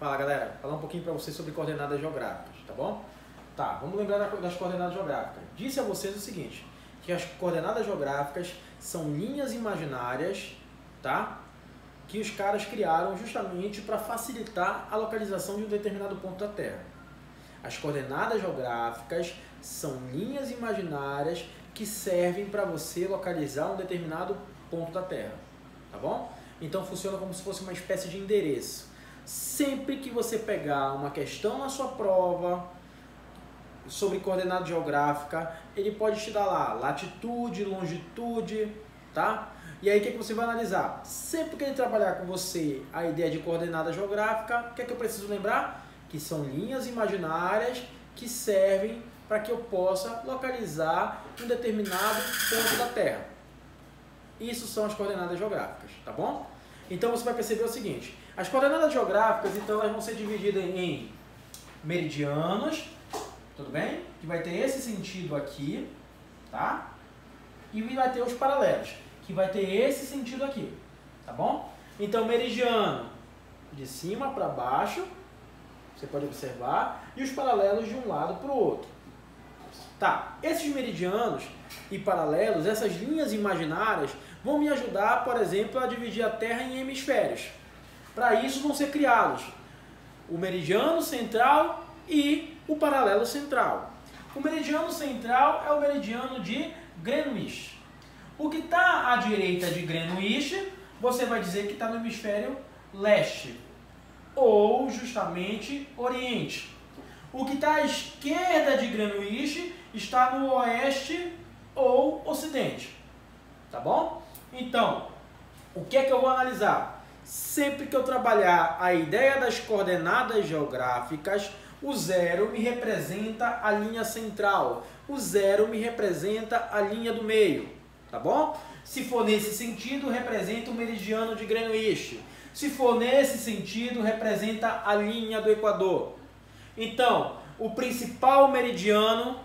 Fala galera, falar um pouquinho para vocês sobre coordenadas geográficas, tá bom? Tá, vamos lembrar das coordenadas geográficas. Disse a vocês o seguinte, que as coordenadas geográficas são linhas imaginárias, tá? Que os caras criaram justamente para facilitar a localização de um determinado ponto da Terra. As coordenadas geográficas são linhas imaginárias que servem para você localizar um determinado ponto da Terra, tá bom? Então funciona como se fosse uma espécie de endereço. Sempre que você pegar uma questão na sua prova sobre coordenada geográfica, ele pode te dar lá latitude, longitude, tá? E aí o que você vai analisar? Sempre que ele trabalhar com você a ideia de coordenada geográfica, o que é que eu preciso lembrar? Que são linhas imaginárias que servem para que eu possa localizar um determinado ponto da Terra. Isso são as coordenadas geográficas, tá bom? Então você vai perceber o seguinte, as coordenadas geográficas, então, elas vão ser divididas em meridianos, tudo bem? Que vai ter esse sentido aqui, tá? E vai ter os paralelos, que vai ter esse sentido aqui, tá bom? Então, meridiano de cima para baixo, você pode observar, e os paralelos de um lado para o outro. Tá, esses meridianos e paralelos, essas linhas imaginárias, vão me ajudar, por exemplo, a dividir a Terra em hemisférios. Para isso vão ser criados o meridiano central e o paralelo central. O meridiano central é o meridiano de Greenwich. O que está à direita de Greenwich, você vai dizer que está no hemisfério leste, ou justamente oriente. O que está à esquerda de Greenwich está no oeste ou ocidente. Tá bom? Então, o que é que eu vou analisar? Sempre que eu trabalhar a ideia das coordenadas geográficas, o zero me representa a linha central. O zero me representa a linha do meio. Tá bom? Se for nesse sentido, representa o meridiano de Greenwich. Se for nesse sentido, representa a linha do Equador. Então, o principal meridiano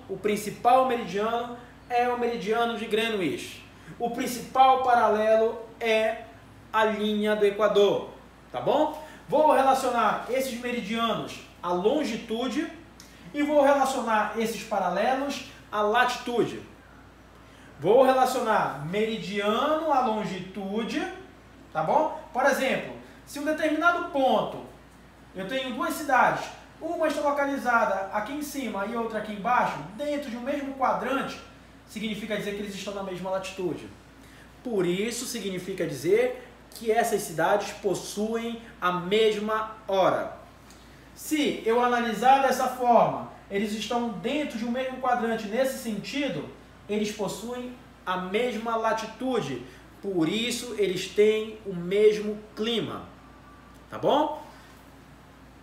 é o meridiano de Greenwich. O principal paralelo é a linha do Equador, tá bom? Vou relacionar esses meridianos à longitude e vou relacionar esses paralelos à latitude. Vou relacionar meridiano à longitude, tá bom? Por exemplo, se um determinado ponto, eu tenho duas cidades, uma está localizada aqui em cima e outra aqui embaixo, dentro de um mesmo quadrante, significa dizer que eles estão na mesma latitude. Por isso, significa dizer que essas cidades possuem a mesma hora. Se eu analisar dessa forma, eles estão dentro de um mesmo quadrante nesse sentido, eles possuem a mesma latitude. Por isso, eles têm o mesmo clima. Tá bom?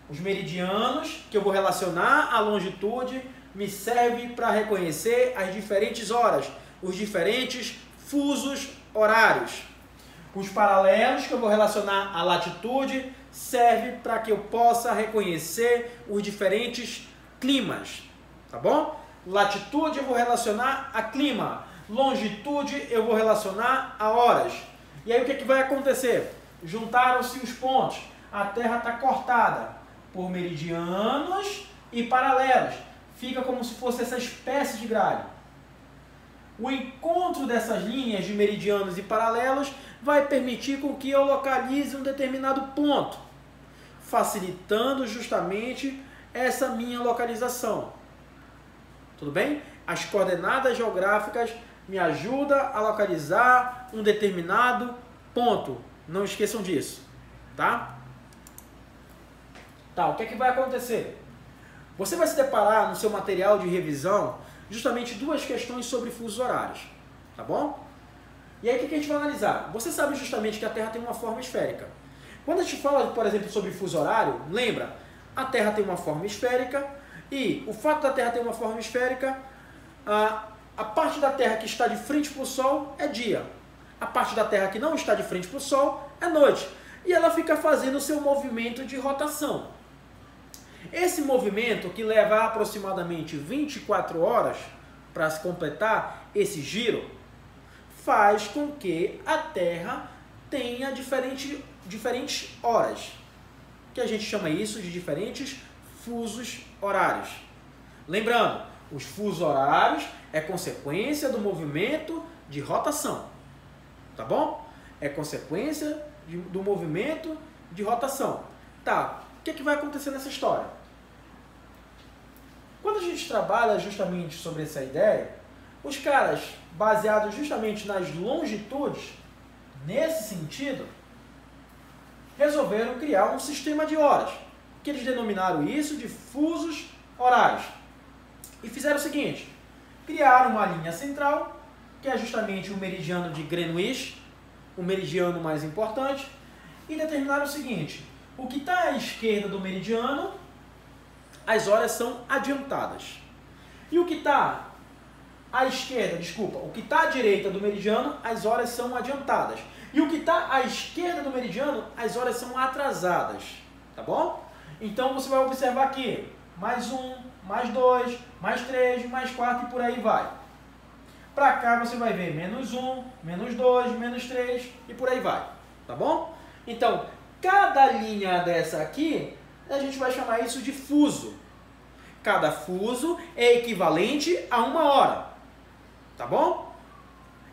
Os meridianos, que eu vou relacionar à longitude, me servem para reconhecer as diferentes horas, os diferentes fusos horários. Os paralelos, que eu vou relacionar à latitude, servem para que eu possa reconhecer os diferentes climas. Tá bom? Latitude eu vou relacionar a clima. Longitude eu vou relacionar a horas. E aí o que, que vai acontecer? Juntaram-se os pontos. A Terra está cortada por meridianos e paralelos. Fica como se fosse essa espécie de grade. O encontro dessas linhas de meridianos e paralelos vai permitir com que eu localize um determinado ponto, facilitando justamente essa minha localização. Tudo bem? As coordenadas geográficas me ajudam a localizar um determinado ponto. Não esqueçam disso, tá? Tá, o que é que vai acontecer? Você vai se deparar no seu material de revisão justamente duas questões sobre fusos horários, tá bom? E aí o que a gente vai analisar? Você sabe justamente que a Terra tem uma forma esférica. Quando a gente fala, por exemplo, sobre fuso horário, lembra, a Terra tem uma forma esférica e o fato da Terra ter uma forma esférica, a parte da Terra que está de frente para o Sol é dia. A parte da Terra que não está de frente para o Sol é noite. E ela fica fazendo o seu movimento de rotação. Esse movimento, que leva aproximadamente 24 horas para se completar esse giro, faz com que a Terra tenha diferentes horas. que a gente chama isso de diferentes fusos horários. Lembrando, os fusos horários é consequência do movimento de rotação, tá bom? É consequência do movimento de rotação. Tá, o que vai acontecer nessa história? Quando a gente trabalha justamente sobre essa ideia, os caras, baseados justamente nas longitudes, nesse sentido, resolveram criar um sistema de horas, que eles denominaram isso de fusos horários. E fizeram o seguinte, criaram uma linha central, que é justamente o meridiano de Greenwich, o meridiano mais importante, e determinaram o seguinte, o que está à esquerda do meridiano, as horas são adiantadas. E o que está à esquerda, desculpa, o que está à direita do meridiano, as horas são adiantadas. E o que está à esquerda do meridiano, as horas são atrasadas. Tá bom? Então você vai observar aqui, mais 1, mais 2, mais 3, mais 4 e por aí vai. Para cá você vai ver menos 1, menos 2, menos 3 e por aí vai. Tá bom? Então, cada linha dessa aqui, a gente vai chamar isso de fuso. Cada fuso é equivalente a 1 hora. Tá bom?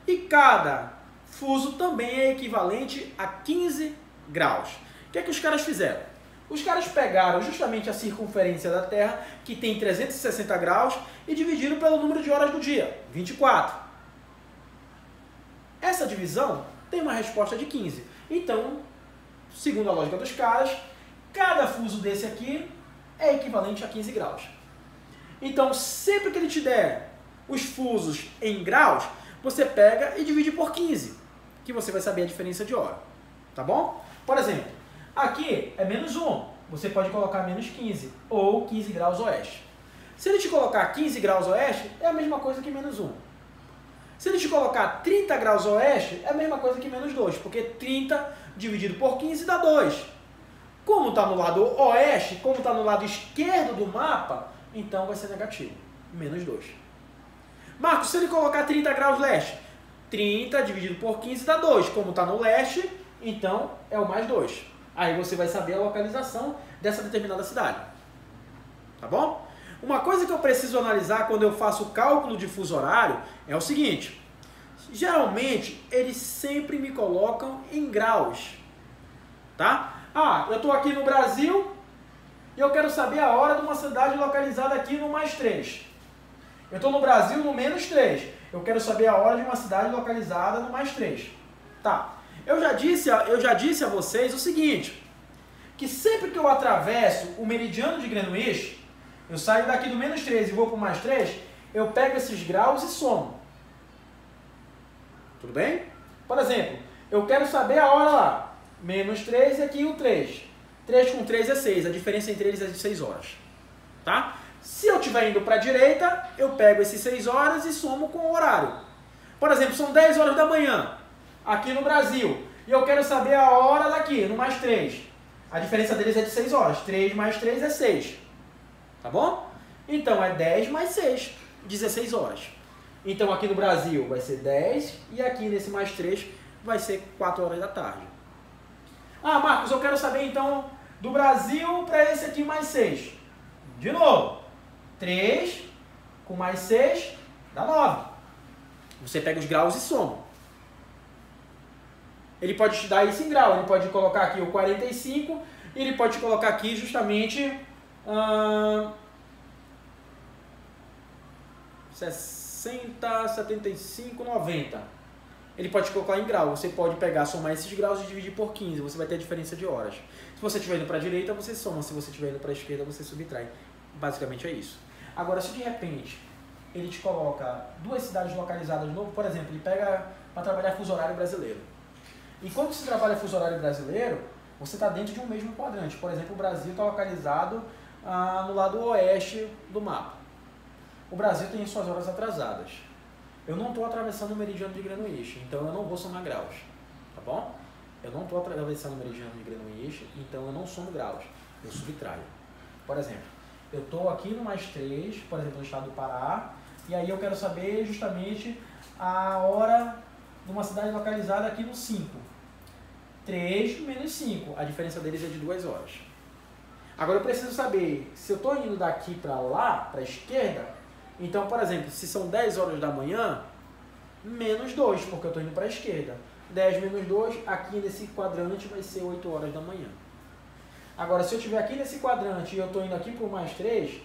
E cada fuso também é equivalente a 15 graus. O que é que os caras fizeram? Os caras pegaram justamente a circunferência da Terra, que tem 360 graus, e dividiram pelo número de horas do dia, 24. Essa divisão tem uma resposta de 15. Então, segundo a lógica dos caras, cada fuso desse aqui é equivalente a 15 graus. Então, sempre que ele te der os fusos em graus, você pega e divide por 15, que você vai saber a diferença de hora. Tá bom? Por exemplo, aqui é menos 1, você pode colocar menos 15, ou 15 graus oeste. Se ele te colocar 15 graus oeste, é a mesma coisa que menos 1. Se ele te colocar 30 graus oeste, é a mesma coisa que menos 2, porque 30 dividido por 15 dá 2. Como está no lado oeste, como está no lado esquerdo do mapa, então vai ser negativo, menos 2. Marcos, se ele colocar 30 graus leste, 30 dividido por 15 dá 2. Como está no leste, então é o mais 2. Aí você vai saber a localização dessa determinada cidade. Tá bom? Uma coisa que eu preciso analisar quando eu faço o cálculo de fuso horário é o seguinte. Geralmente, eles sempre me colocam em graus. Tá? Ah, eu estou aqui no Brasil e eu quero saber a hora de uma cidade localizada aqui no mais 3. Eu estou no Brasil no menos 3. Eu quero saber a hora de uma cidade localizada no mais 3. Tá. Eu já disse a vocês o seguinte, que sempre que eu atravesso o meridiano de Greenwich, eu saio daqui do menos 3 e vou para o mais 3, eu pego esses graus e somo. Tudo bem? Por exemplo, eu quero saber a hora lá. Menos 3 e aqui o 3. 3 com 3 é 6. A diferença entre eles é de 6 horas. Tá? Se eu estiver indo para a direita, eu pego esses 6 horas e somo com o horário. Por exemplo, são 10 horas da manhã, aqui no Brasil. E eu quero saber a hora daqui, no mais 3. A diferença deles é de 6 horas. 3 mais 3 é 6. Tá bom? Então é 10 mais 6, 16 horas. Então aqui no Brasil vai ser 10 e aqui nesse mais 3 vai ser 4 horas da tarde. Ah, Marcos, eu quero saber então do Brasil para esse aqui mais 6. De novo, 3 com mais 6 dá 9. Você pega os graus e soma. Ele pode te dar isso em grau, ele pode colocar aqui o 45 e ele pode colocar aqui justamente 60, 75, 90. Ele pode colocar em grau. Você pode pegar, somar esses graus e dividir por 15. Você vai ter a diferença de horas. Se você estiver indo para a direita, você soma. Se você estiver indo para a esquerda, você subtrai. Basicamente é isso. Agora, se de repente ele te coloca duas cidades localizadas de novo, por exemplo, ele pega para trabalhar fuso horário brasileiro. E quando se trabalha fuso horário brasileiro, você está dentro de um mesmo quadrante. Por exemplo, o Brasil está localizado no lado oeste do mapa. O Brasil tem suas horas atrasadas. Eu não estou atravessando o meridiano de Greenwich, então eu não vou somar graus. Tá bom? Eu não estou atravessando o meridiano de Greenwich, então eu não somo graus. Eu subtraio. Por exemplo, eu estou aqui no mais 3, por exemplo, no estado do Pará, e aí eu quero saber justamente a hora de uma cidade localizada aqui no 5. 3 menos 5. A diferença deles é de 2 horas. Agora eu preciso saber se eu estou indo daqui para lá, para a esquerda, então, por exemplo, se são 10 horas da manhã, menos 2, porque eu estou indo para a esquerda. 10 menos 2, aqui nesse quadrante vai ser 8 horas da manhã. Agora, se eu estiver aqui nesse quadrante e eu estou indo aqui para o mais 3,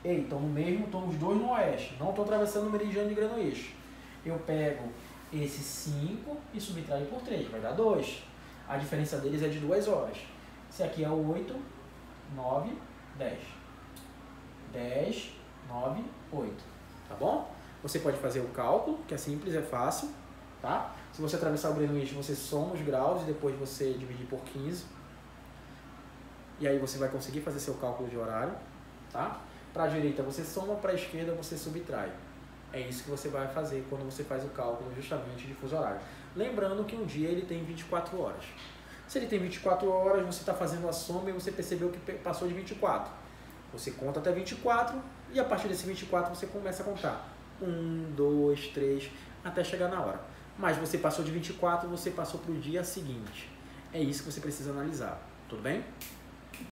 estão no mesmo, estão os dois no oeste. Não estou atravessando o meridiano de Greenwich. Eu pego esse 5 e subtraio por 3, vai dar 2. A diferença deles é de 2 horas. Esse aqui é o 8, 9, 10. 10, 9, 8. Tá bom? Você pode fazer o cálculo, que é simples, é fácil. Tá? Se você atravessar o Greenwich, você soma os graus e depois você dividir por 15. E aí você vai conseguir fazer seu cálculo de horário. Tá? Para a direita você soma, para a esquerda você subtrai. É isso que você vai fazer quando você faz o cálculo justamente de fuso horário. Lembrando que um dia ele tem 24 horas. Se ele tem 24 horas, você está fazendo a soma e você percebeu que passou de 24. Você conta até 24 e a partir desse 24 você começa a contar. 1, 2, 3, até chegar na hora. Mas você passou de 24, você passou para o dia seguinte. É isso que você precisa analisar. Tudo bem?